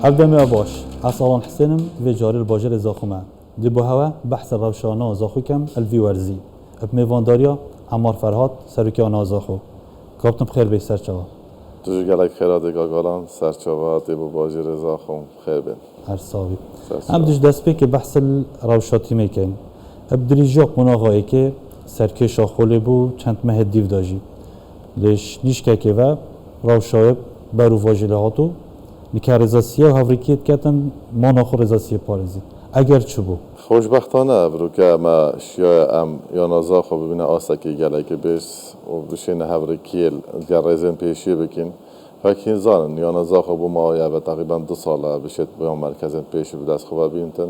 أبدأ باش أصلا حسنم في جاري الباجر زاخمة دي بوهوا بحث الروشانا زاخو كم الفي ورزي بميفان داريا عمار فرهاد سركيانا زاخو كابتن بخير بي سرچاوا توش گلک خیرات گاگالان سرچاوا دی بو باجر زاخم خیر بین هرساوي هم دش دست بي که بحث الروشاتي ميكين ابدريجاق مناغاي که سركيشا خولي بو چند مه ديف داجي ليش نيشكا كي و روشايب برو واجل هاتو نکارزاسیه و هفریکیت کردن ما نخور رزاسیه پارزی اگر چه بو خوشبختانه برو که ما شیای ام یا نازا خو ببینه آسکی گله که بیش و بشین هفریکیل در رزن پیشی بکن فکر زانن یا نازا خو بو ما یا به تقریبا 2 ساله بشید بیان مرکزن پیشی به دست خوب بینتن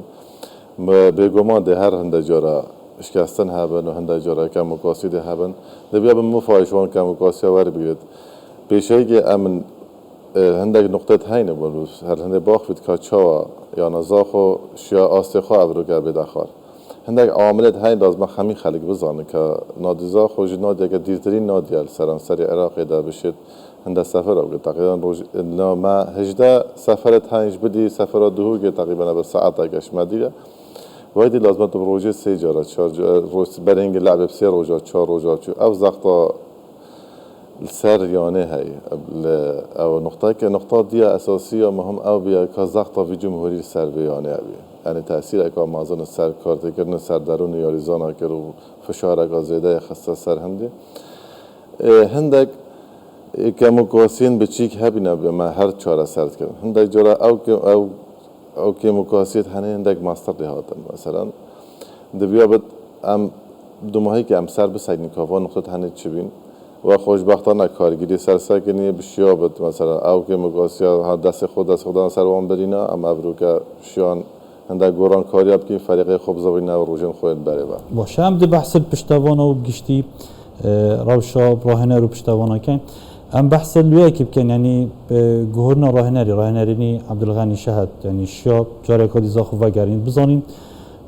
بگمان ده هر هنده جارا شکستن هبن و هنده جارا کم مقاصد هبن ده بیا به مفایشوان کم مقاصد وری بگیرد پیشی که امن هندک نقطه هینه بولوس هر هنده باخ بید که چاوا یا نزاخو شیا آستخو ابرو که بدخار هندک عاملت هین داز ما خمی خلق بزانه که نادیزا خوش نادی که دیرترین نادیال سرانسری عراق دا بشید هنده سفر او تقریبا روز ما 18 سفرت هینج بدی سفر دهو که تقریبا به ساعت اگش مدیره وایدی لازمت بروجه 3 جاره 4 روز برنگ لعب بسیار روزا 4 روزا چو او زغطا سر یانه هی او نقطه دیا اساسیه مهم او بیا که زغطا وی جمهوری سر بیانه بی یعنی تاثیر اکا مازن سر کارت کردن سر درون یاریزانا کرد و فشار اکا زیده خسته سر هندک که مقاسین بچیک هبینا به ما هر چهار سرد کردن هندک جرا او که مقاسیت هندک ماستر دهاتن مثلا دبیا بد ام دو ماهی که ام سر بسید نکافا نقطه هنه چی بین و خوشبختانه کارگیری سرسکنی بشیابت مثلا او که مقاسیا دست خود سر وان برینا اما ابرو که شیان هنده گوران کاریاب که فريق خوب زوینه و روزن خود بره با باشه هم ده بحث الپشتوانه و بگشتی روشا راهنه رو پشتوانه کن هم بحث الویه که بکن یعنی گهورنا راهنرینی عبدالغنی شهد یعنی شیاب جاره کادی زاخو و گرین بزانیم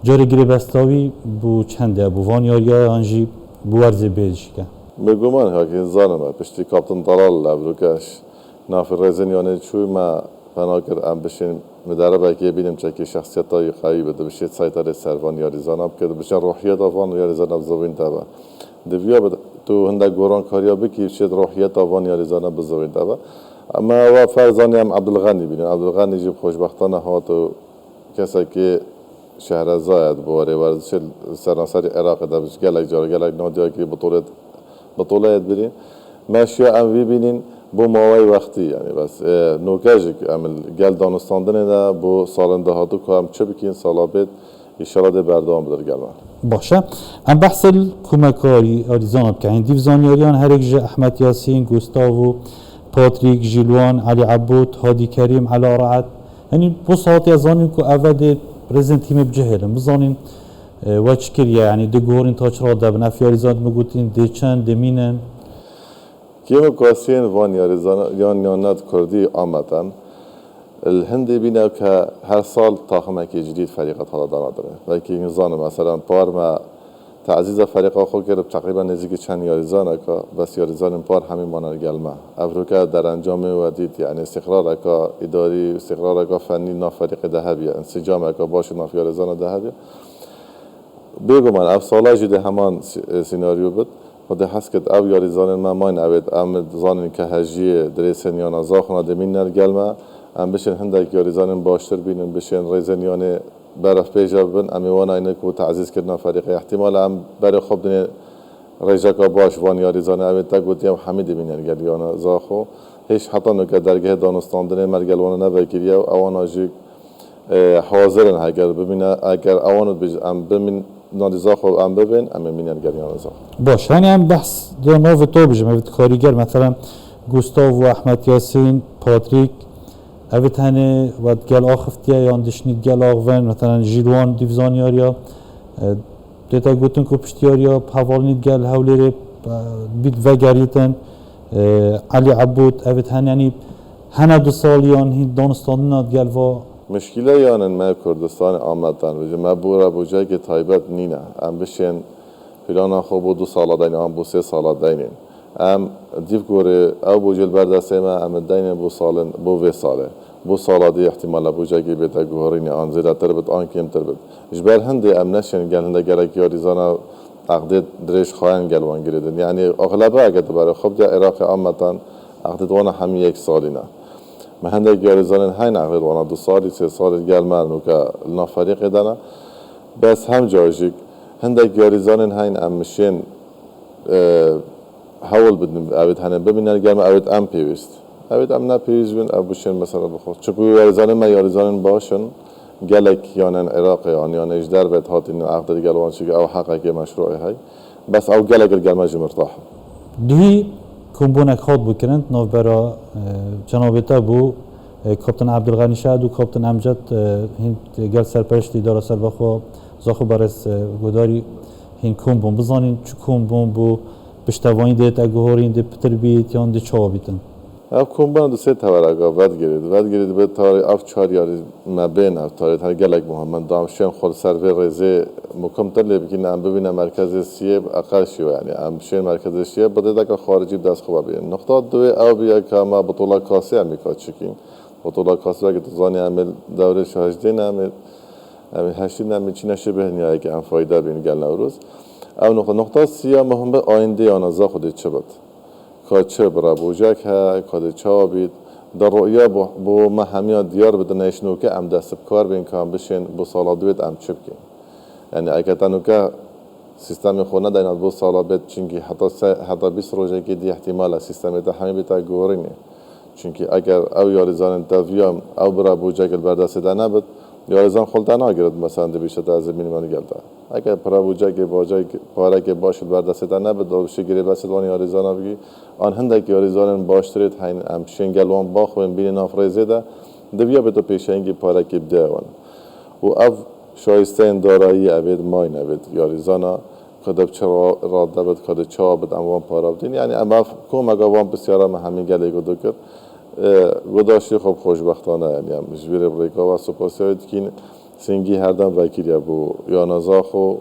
جاره گیری بستاوی بو چنده بو وانیاریا انجی بو ورزی بیدش که بگمان ها که زانم پشتی کاپتن طلال لبروکش نافر رزنیانه چوی ما پناکر ام بشین مدربه که بینیم چه که شخصیت های خواهی بده بشید سایتر سروان یاریزانه بکرد بشین روحیت آوان یاریزانه بزوین تبا دویا بده تو هنده گوران کاریا بکی بشید روحیت آوان یاریزانه بزوین تبا اما و فرزانی هم عبدالغنی بینیم عبدالغنی جیب خوشبختانه ها تو کسی که شهر زاید بواره ورزش سرانسر عراق دا بش گلک جارا گلک نادیا که بطوله بریم ماشي ام ببینین بو ماوی وقتی یعنی بس نوکاجی که عمل گل دانستاندنه ده بو سالنده هاتو که هم چه بکین سالابت ایشالا ده بردام بدر گلمان باشه ام بحث الكومكاري اريزان بكاين ديفزانياريان هرك جا احمد ياسين جوستافو باتريك جيلوان علي عبود هادي كريم على رعد يعني بوصات يزانين كو افاد بريزنت تيم بجهلن بزانين وچكريا يعني دغورين تاچرا دبن افياريزان مگوتين دچن دمينن كيما كواسين وان يانات كردي عامة الهندي بينا هر سال طاقم جديد فريق هذا داره لكن نظام مثلا بارما تعزيز فريق خو کرد تقریبا نزدیک چند یاریزان که بس یاریزان پار همین مانر گلمه افریقا در انجام و دید یعنی استقرار که اداری استقرار که فنی نا فريق ذهبیه انسجام که باشه نا یاریزان ذهبیه بگم من افساله جده همان سیناریو بود و ده حس کد او یاریزان ما ماین اوید ام زانین که هجیه دریسن یا نزاخونه دمین نرگلمه ام بشن هندک یاریزان باشتر بینن بشن ریزنیان برف پیجا بن امیوان اینه که تعزیز کردن فريق احتمال ام برای خوب دنی ریجا که باش وان یاریزان اوید تا گوتیم حمید بینن گلیان زاخو هیچ حتی نکه درگه دانستاندنه مرگلوان نبکریه و اوان آجی حاضرن اگر ببینه اگر اوانو ام ببین نادیزاخو ام ببین ام مینن گلیان زاخو باش یعنی هم بحث دو نوع تو بجم اوید کاریگر مثلا گوستاو و احمد یاسین پاتریک اوید هنه ود گل آخفتیه یا اندشنید گل آغوین مثلا جیلوان دیوزانیاریا دیتا گوتن که پشتیاریا حوالنید گل هولیره بید وگریتن علی عبود اوید هنه یعنی هنه 2 سالیان هید دانستاندنات گل و مشکله یانن ما کردستان آمدن بجه ما بورا بوجه که تایبت نینه ام بشین فلان خو بو 2 ساله دین ام بو 3 ساله دین ام دیو گوره او بوجل بردسته ما ام دین بو سالن بو 2 ساله بو سالادی احتمال بوجگی بیت گوهرین آن زیاد تر بید آن کم تر بید جبر هندی امنشن گل هنده گلک یاریزانا عقد درش خواهن گلوان گریدن یعنی اغلبه اگه برای خب در عراق آمدن عقد وانا همی یک سالینا ما هنده یاریزانن هین عقد وانا 2 سالی 3 سالی گل مرنو که نافریق دانا بس هم جاجیک هنده یاریزانن هین امشین حول بدن اوید هنه ببینن گرم اوید ام پیوست اوید ام نپیوست بین ابوشن مثلا بخور چون یاریزانن ما یاریزانن باشن گلک یانن عراق یان اجدر بهت هاتین عقد گلوان شی او حقیقی مشروعی های بس او گلک الگلمج مرتاح دهی کمبونک خود بکنند نو برا جنابتا بو کاپتن عبدالغنی شاد و کاپتن امجد هند گل سرپرشتی داره سر بخو زاخو برس گداری هین کمبون بزنین چه کمبون بو پشتوانی دیت اگهورین دی پتر بیت یان دی چابیتن او کمبون دو سه تورگا ود گرید به تاری اف 4 یاری مبین اف تاری تر گلک محمد دامشن خود سرور رزه مکم تر بگین ام ببینم مرکز سیب اقل شو یعنی ام شین مرکز سیب بده دکا خارجی دست خوب بین نقطه دو او بیا که ما بطوله کاسی هم میکات چکین بطوله کاسی اگه تو زانی عمل دوره شهجدین عمل هشتین عمل چی نشه به نیایی که ام فایده بین گل نوروز او نقطه سیاه مهم به آینده آنازا خودت چه بود که چه برای بوجک ها که چه بید در رؤیا با ما همه دیار بده نشنو که ام دست کار بین کام بشین با سالات دوید ام چه بکن یعنی اگه تنو که سیستم خونه دارند با سالات بید چونکه حتی 20 روزه که دی احتمال سیستم ده همه بیت گورینه چونکه اگر او یاریزان تفیام او برای بوجک البردست ده نبود یاریزان خلطه نگیرد مثلا دی بیشتر از مینیمان گلده اگر برای بوجک باجک پاره که باشد بردست ده نبود دوشی گری بس دوان یاریزان بگی آن هندک یاریزان باشترید هین ام شنگلوان باخوین بین نافریزه ده دویا به تو پیشنگی پاره که بده وان و او شایسته دارایی اوید مای نوید یاریزانا کدب چرا راده بد کد چا بد اموان پاره بدین یعنی اما کم اگه وان بسیاره ما همین گلی گدو کرد گداشتی خب خوشبختانه یعنی هم جبیر بریکا و سپاسی هاید که سنگی هر دم وکیلی بو یا نزاخ و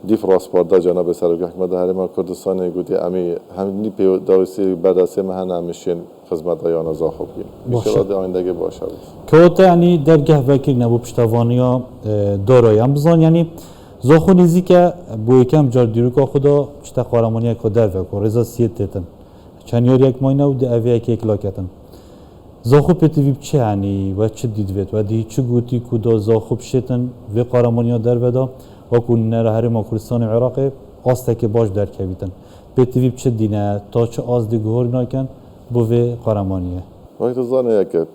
دیف راسپارده جناب سروک حکمت حریم کردستان گویی امی همین داوسی بدرسی مهن همیشین خدمت یا نزاخ بگیم میشه آیندگی باشه که وقت یعنی درگه وکیل نبود پشتوانیا دارایی هم بزن یعنی زاخو نیزی که بو یکم جار دیروکا خدا چتا قهرمانی که در وکو رضا سیت تتن چند یار یک ماینه و ده اوی یک لاکتن زاخو پتیوی چه یعنی و چه دیدوید و دی چه گویی کدا زاخو بشتن و قهرمانی در ودا و کن نره هرم کردستان عراق آسته که باش در کبیتن پتیوی چه دینه تا چه آز دیگهور نکن بو قهرمانیه وقتی زانه که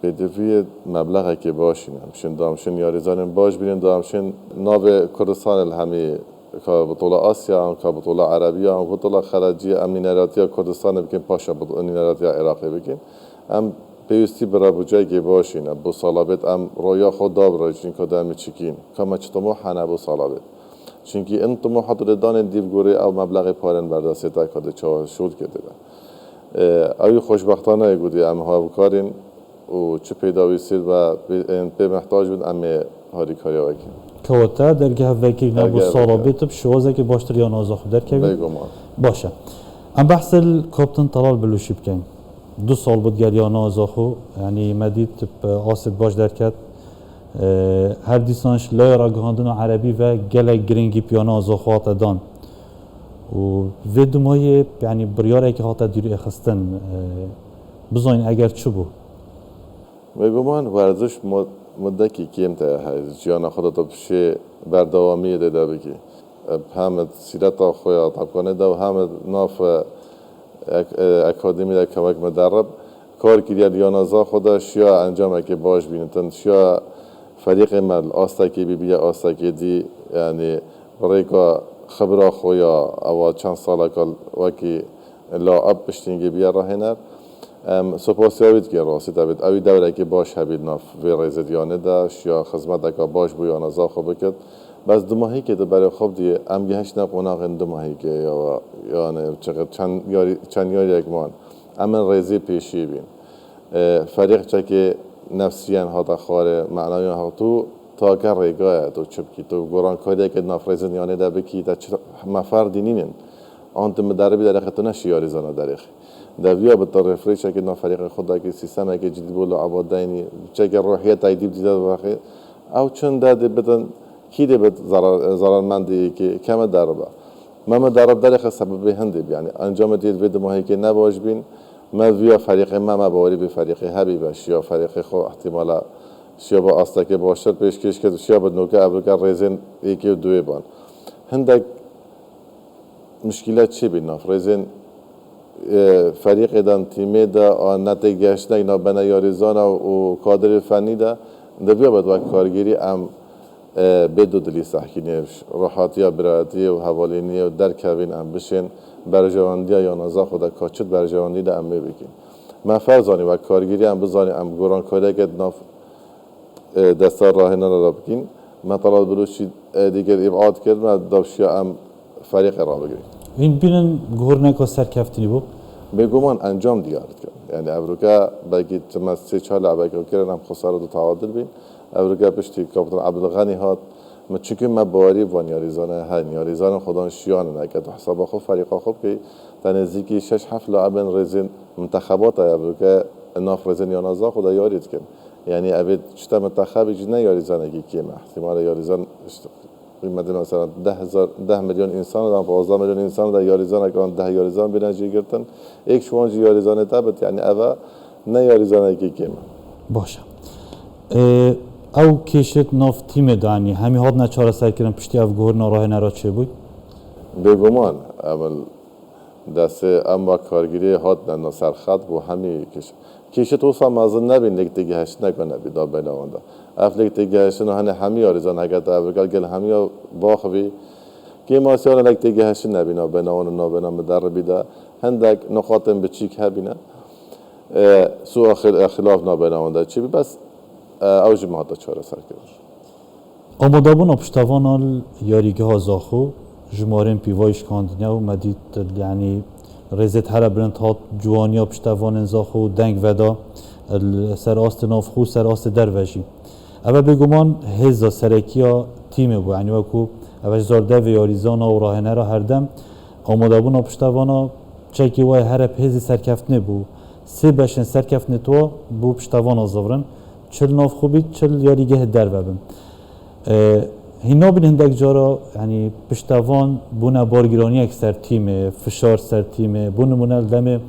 پتیوی مبلغی که باشین همشن دامشن یاریزان باش بینن دامشن ناو کردستان الهمی که بطوله آسیا که بطوله عربی که بطوله خلیجی امینراتی کردستان بکن پاشا امینراتی عراقی بکن ام پیوستی برای بوجه که باشین بو سالابت ام رویا خود دابرای چون که دمی چکین کما چه طموح هنه بو سالابت چونکه این طموحات رو دان دیو گوری او مبلغ پارن بردسته تا که چه شود کرده اوی خوشبختانه گودی ام ها بکارین و چه پیداویسید و به محتاج بود ام هاری کاری وکی که درگه وکیل نبود سالابت بشوازه که باشتر یا نازاخ در کبید باشه ام بحث کاپتن طلال بلوشی بکن 2 سال بود گریان آزاخو یعنی مدید آسد باش درکت هر دیسانش لای را گهاندن عربی و گلک گرینگی پیانو آزاخو هاتا دان و ویدمای یعنی بریاره که هاتا دیروی اخستن بزاین اگر چه بو؟ میگمان ورزش مدکی کیم تا هست جیانا خدا تا بشه بردوامی دیده بگی همه سیرت آخوی آتاب کنه ده و همه ناف اکادمی در کمک مدرب کار کردید یا نزا خدا شیا انجام که باش بینتن شیا فریق مل آستا که بی آستا که دی یعنی برای که خبر خویا اول چند سال کل وکی لا اب پشتینگی بیا راهنر سپاسیابید که راستی دبید اوی دوره که باش هبید ناف وی ریزدیانه ده شیا خدمت که باش بو یا نزا خوب بکد بس 2 ماهی که برای خوب دی ام گهش نقوناق 2 ماهی که یا نه چند یاری یک مان امن ریزی پیشی بین فریق چه که نفسیان ها تخواره معنایی ها تو تا که ریگاه تو چپکی تو گران کاری که نافریزن یانه ده بکی تا مفر دینین آنت مدربی در اختو نشی یاری زنه دریخ دویا به طرف ریشه که نفریق خدا که سیستم که جدید بوله عبادینی چه که روحیت ایدیب دیده واقعی او چون داده بدن کی ده بد ضررمندی که کم دربا ما درب داره سبب هندی یعنی انجام دید بده ماهی که نباش بین ما ویا فریق ما باوری به فریق هبی باش یا فریق خو احتمالا شیا با آستکه باشد پیشکش کرد شیا با نوکه ابروکا ریزن یکی و دوی بان هندک مشکلات چی بیناف ریزن فریق دان تیمه دا آن نتیجهش نه اینا بنا یاریزان و کادر فنی دا دبیا باید وقت کارگیری ام بدو دلی سحکینی راحتی برایتی و حوالینی و در کوین ام بشین برجواندی یا نازا خدا کاچت برجواندی دا ام بکن من فرضانی وقت کارگیری ام بزانی ام گران کاری که ناف دستار راه نرا بکن من طلب بروشی دیگر ابعاد کرد من داشیا ام فریق را بگیریم این بینن گورنکا سرکفتنی بود بگمان انجام دیارت کرد یعنی افریقا باقی تماس سه چهار لعبه کردن هم خسارت و تعادل بین افریقا پشتی کاپیتان عبدالغنی هات من چون ما باوری وان یاریزانه هن یاریزان خدا شیان نکرد و حساب خوب فریقا خوب که تنزیکی 6-7 لاعبن رزین منتخبات افریقا ناف رزین یا نازا خدا یارید کرد یعنی اوید چطور منتخبی جنه یاریزانه کی ما احتمال یاریزان قیمت مثلا 10 میلیون انسان دارن 15 میلیون انسان در یاریزان که 10 یاریزان بینجی گرتن یک شوانج یاریزانه تابت یعنی اوا نه یاریزانه کی باشه او کشت ناف تیم دانی همی هاد نچاره سر کردن پشتی اف گورنا راه نرا چه بود بگمان عمل دست اما کارگیری هاد نه سر خط بو همی کشت اوسا مازن نبین لیک دیگه هشت نکنه بیدا بینواندا اف لیک دیگه هشت نه همی یاریزان اگر تا افریقا گل همی باخوی که ما سیان لیک دیگه هشت نبینا بینوان نابینا مدر بیدا هندک نقاطن بچیک هبینه سو خلاف نابینواندا چی بی بس اوج ماده چهار سر کرد. آمادابون آپشتوانال یاریگه ها زاخو جمارن پیوایش کاندنیا و مدید یعنی رزت هر برند هات جوانی آپشتوان زاخو دنگ ودا سر آست نافخو سر آست دروژی. اول بگمان هزا سرکیا تیم بود یعنی وکو اول زارده و یاریزان و راهنه را هر دم آمادابون آپشتوانا چکی وای هر هزی سرکفتنه بود سه بشن سرکفتنه تو بو پشتوان آزورن چل ناف خوبی چل یاریگه در ببن هینا بین هندک جارا یعنی پشتوان بونه بارگیرانی یک سر تیمه فشار سر تیمه بونه منال دم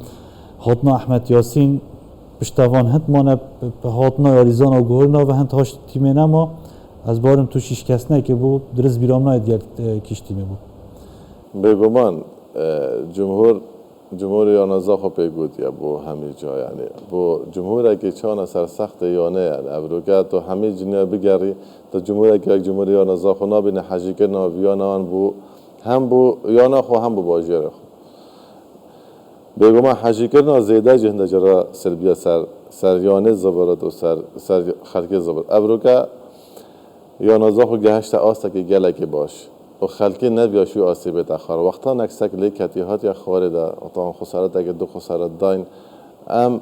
هاتنا احمد یاسین پشتوان هند مانه هاتنا یاریزان و گورنا و هند هاش تیمه نما از بارم تو شیش کس نه که بود درست بیرامنا دیگر کش تیمه بود بگمان جمهور یا نزاخو پیگود یا بو همه جا یعنی بو جمهور اگه چانه سر سخت یا نه یعنی ابروگه تو همه جنیا بگری تو جمهور اگه یک جمهور یا نزاخو نبینه حجیکر نویانوان بو هم بو یا نخو هم بو باجیر خو بگو ما حجیکر نزیده جهنده جرا سلبیه سر یانه زبرد و سر خلق زبرد ابروگه یا نزاخو گهشت آسته که گله که باش و خلقی نبیاشوی آسیب تخار وقتا نکسک لیکتیهات یا خارده اطاعن خسارت اگه دو خسارت داین ام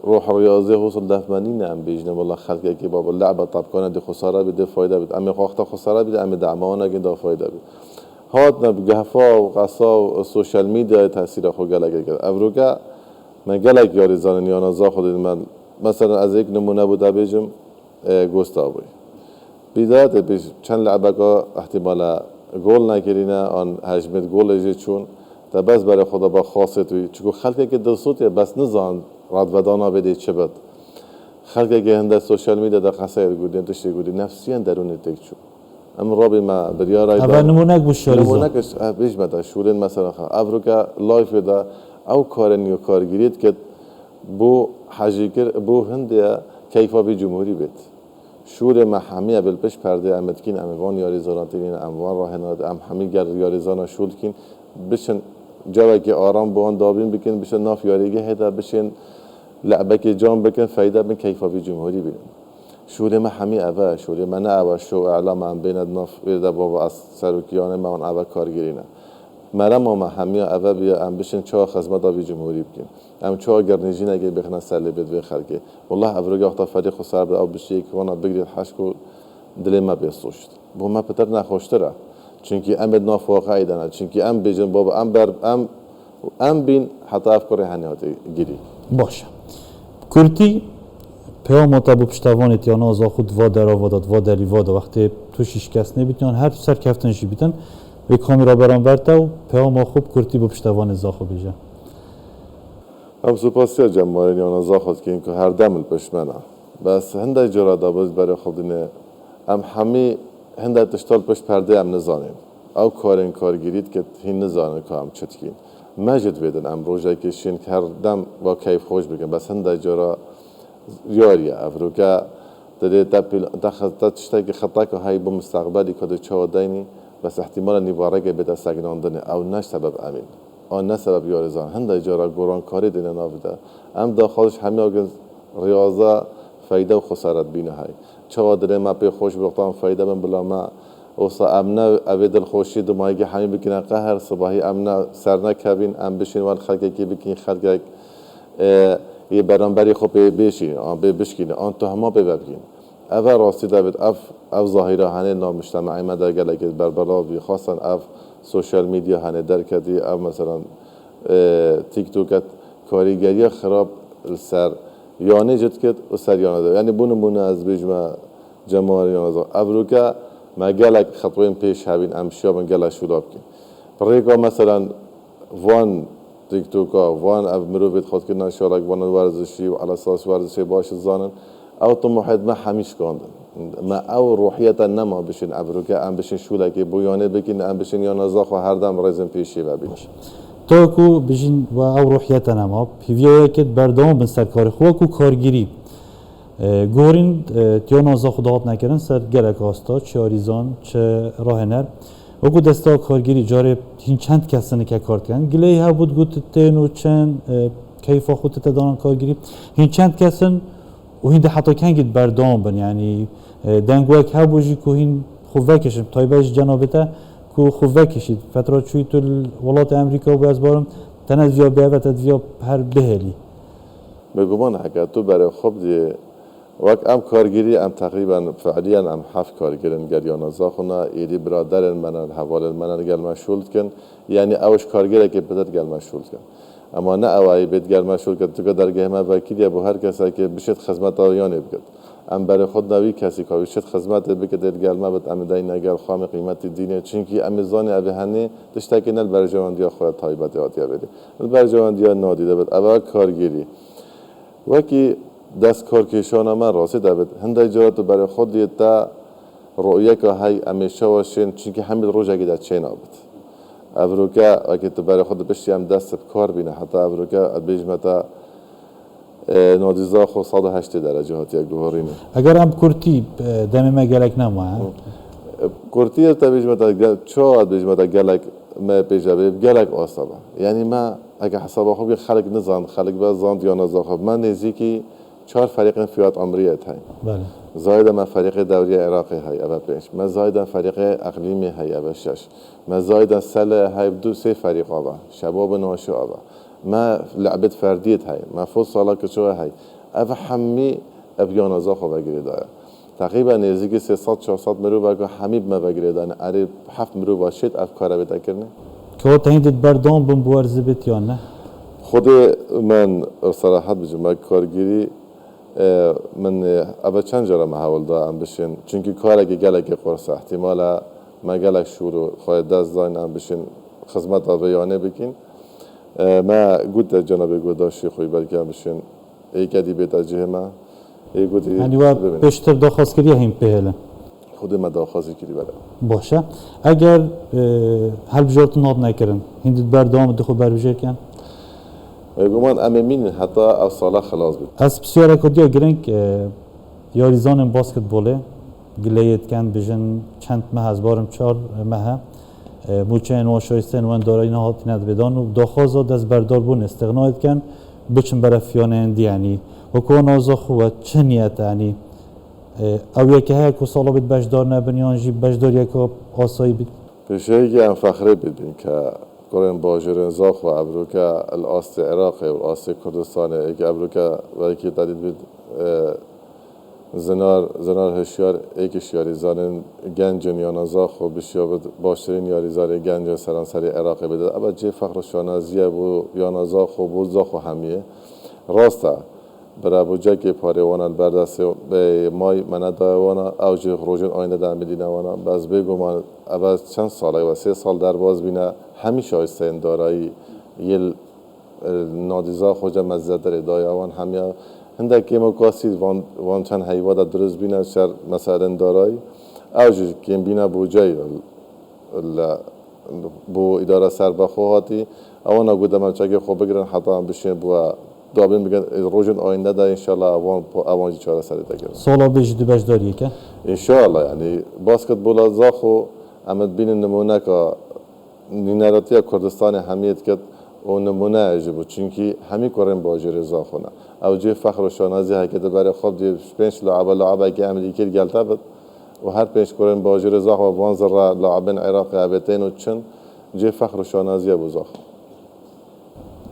روح ریاضی حوصل دفمانی نه ام بیجنه والله خلقی که بابا لعبه طبقانه دی خساره بیده فایده بید امی وقتا خساره بیده امی دعمانه که دا فایده بید هات نب گهفا و قصا و سوشل میدیا تاثیر خو گلگه کرد افروگه من گلگ یاری زانن یا نزا خودید من مثلا از یک نمونه بوده بیجم گوستاوی بیداد بیش چند لعبه که احتمالا گل نکرینه آن حجمت گل چون تا بس برای خدا با خاصه توی چون خلقی که دلسوتیه بس نزان راد ودانا بده چه بد خلقی که هنده سوشال میده در قصایر گودی تشتی گودی نفسیان درونی تک چون اما رابی ما بریارای اول نمونک بود شاریزا نمونکش بیش مده شورین مثلا افروکا لایف ده او کارنی و کارگیریت که بو حجیکر بو هنده کیفا بی جمهوری بید شور محمی بالپش پرده امتکین اموان یاریزاناتین اموان راهنات ام همی گر یاریزانا شولکین بشن جایی که آرام بوان دابین بکن بشن ناف یاریگه هدا بشن لعبه که جام بکن فایده بین کیفاوی جمهوری بین شور محمی اوه شور من اوه شو اعلام ام بین ناف ویرده بابا از سروکیانه ما اون اوه کارگیرینه مرم ما همی اوه بیا ام بشن چه خدمت آوی جمهوری بکن ام چه گرنیجین اگه بخنه سلی بد و خلقه والله افروگه وقتا فریق و سر او بشی که وانا بگیرید حشکو دل ما بیستوشت بو ما پتر نخوشتره چونکی ام بد ناف واقعی دانه چونکی ام بیجن بابا ام ام بین حتی افکار هنیاتی گیری باشه کورتی پیام مطابق پشتوان تیانا از خود و در آوادات و دری و وقتی تو شکست نبیتن هر سر کفتنشی بیتن به کامیرا برام برتا و پیام خوب کورتی با پشتوان از خود بیجا هم سپاسی جمعاری نیانا خود که اینکه هر دم پشمنه بس هنده جرا دابز برای خود اینه ام همی هنده تشتال پشت پرده ام نزانیم او کارگیرید که هین نزانه که ام چتکین مجد بیدن ام روژه کشین که هر دم با کیف خوش بگن بس هنده جرا یاریه افروکه داره تشتای که خطا که های با مستقبلی که چه دینی بس احتمال نیواره که بده سگناندنه او نش سبب امین آن نه سبب یارزان هنده جارا گوران کاری دینه نابده ام داخلش همه آگه ریاضه فایده و خسارت بینه های چه داره ما پی خوش بختم فایده من بلا ما اوسا امنا اوید الخوشی دو ماهی همه بکنه قهر صباحی امنا سر نکبین ام بشین وان خلقی که بکین خلقی یه برانبری خوب بشین آن بشکینه آن تو همه ببین اول راستی داود اف ظاهره هنه نامجتمعی ما در گله که بربلاوی خاصن اف سوشال میدیا هنه در کدی اف مثلا تیک توکت کاریگری خراب سر یانه جد کد و سر یانه دار یعنی بونه از بیجمه جماعی یانه دار افرو که ما گله خطوین پیش هبین امشیا من گله شلاب کن پریکا مثلا وان تیک توکا وان اف مروبت خود که نشالک وان ورزشی و على اساس ورزشی باش زانن او طموحات ما همیش کندن ما او روحیت نما بشین افروکه ام بشین شولکی بویانه بکین ام بشین یا نزاخ و هر دم رزم پیشی و بیش تو کو بجین و او روحیت نما پیویا که بردام بن سر کار خو کو کارگیری گورین تیو نزاخ خدات نکردن سر گرک استا چه آریزان چه راهنر و کو دستا کارگیری جاره هین چند کسانی که کار کردن گلی ها بود گوت تنو چند کیفا خودت تدان کارگیری هین چند کسان و هین ده حتی کنگید بردام بن یعنی دنگوک ها بوجی که هین خوبه کشم تایبهش جنابته که خوبه کشید فترات چوی تو ولات امریکا و بازبارم تنز یا بیه و تدویا هر بهلی بگمان حکر تو برای خوب دیه وقت ام کارگیری ام تقریبا فعلیا ام 7 کارگیرن گریان ازاخونا ایدی برادرن منن حوال منن گل مشغول کن یعنی اوش کارگیره که بدت گل مشغول کن اما نه اوایی بید گل مشغول کن تو که درگه ما وکیلی با هر کسی که بشید خدمت آیانه بکد ام برای خود نوی کسی که بشید خدمت بکد گل ما بد ام دای نگل خام قیمت دینه چونکی امیزان ابی هنی دشتاکی نل برای جواندیا خود تایبات یادیا بده برای جواندیا نادیده بد اول کارگیری وکی دست کار کشان من راستی داد هنده جرات برای خود دیتا رؤیه که های امیشه واشین چونکه همین روز اگه در چین آبد افروکه اگه تو برای خود بشتی هم دست کار بینه حتی افروکه بیجمتا نادیزا خو 108 درجه هاتی گوهرینه اگر هم کرتی دم ما گلک نموه کرتی تا بیجمتا چه بیجمتا گلک ما پیجابه گلک آسابه یعنی ما اگه حساب خوب خلق نزان خلق باز زاند یا نزاخب من نزدیکی 4 فريق فيات عمرية هاي بله زايد ما فريق دوري عراقي هاي أبا بيش ما زايد فريق أقليمي هاي أبا شش ما زايد سلة هاي بدو 3 فريق أبا شباب ناشئ أبا ما لعبة فردية هاي ما فوز صالة كشوة هاي أبا حمي أبيان زاخو بقري دايا تقريبا نزدیک 300-400 مرو بگو حمیب ما بگیره دانه اری 7 مرو باشید افکار بده کرنه که تهیدت بردام بم بوارز بیت یا نه خود من صراحت بجم کارگیری من ابا چند جرا محاول دارم بشین چونکی کاری که گله که قرص احتمالا ما گله شروع خواهد دست داینم بشین خدمت آبیانه بکین ما گود جناب گوداشی خوی بلکه بشین ای کدی بیت اجه ما ای گودی یعنی و بیشتر داخواست کردی هم پهله خود ما داخواستی کردی بله باشه اگر هل بجارت ناد نکردن هندت بردام دخو بربجر کن گمان امین حتی از ساله خلاص بود از بسیار کدیا گرنگ یاریزان باسکتباله گلیت کن بجن چند ماه از بارم 4 ماه موچه نواشایستن وان دارای نهاتی ند بدان و داخوازا دست بردار بون استغنایت کن بچن برفیانه اندی یعنی و کون آزا خواه چه نیت یعنی او یکی های که سالا بید بجدار نبنیان جی بجدار یکی آسایی بید پیشه که هم فخره بدین که قرن باجرن زاخ و ابروکا الاست عراق و الاست کردستان که ابروکا ولی که دادید بید زنار هشیار ایکش یاری زارن گنج نیانازا خو بشیا باشترین یاری زاری گنج سرانسری عراق بده اما جه فخر شانازیه بو یانازا خو بو زاخو همیه راسته برای بوجه که پاره وانال بردست به مای منده وانا اوج روزن آینده در مدینه وانا باز بگو من اول چند ساله و 3 سال در باز بینه همیشه آیسته این دارایی یل نادیزا خوجه مزدر دایوان همیا هندکی مقاسی وان چند حیوانات درست بینه شر مثلا دارایی اوج که بینه بوجه بو اداره سربخواهاتی اوانا گودم چگه خوب بگیرن حتی هم بشین بو دابین بگن روزن آینده ده انشالله اوانجی چاره سری دگیرن سالا بیش دو بش داریه که انشالله یعنی باسکتبول زاخو امد بین نمونه که نینراتی کردستان همیت که اون نمونه اجبو چونکی همی کارن باجر زاخونه او جه فخر و شانازی حکت برای خوب دی 5 لعبه که امریکا گلتا بود و هر 5 کارن باجر زاخ و وانزر لاعبین عراق ابتین و چن جه فخر و شانازی ابو زاخ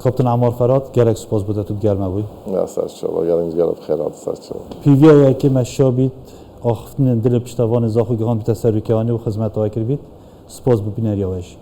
کاپتن عمار فراد گرک سپاس بوده تو گرمه بوی نه سرچوبا گرم گرفت خیرات سرچوبا پیویا که مشابید آخفتن دل پشتوان زاخو گهان بیت سروکیانی و خدمت های کرد سپاس ببینید یاوش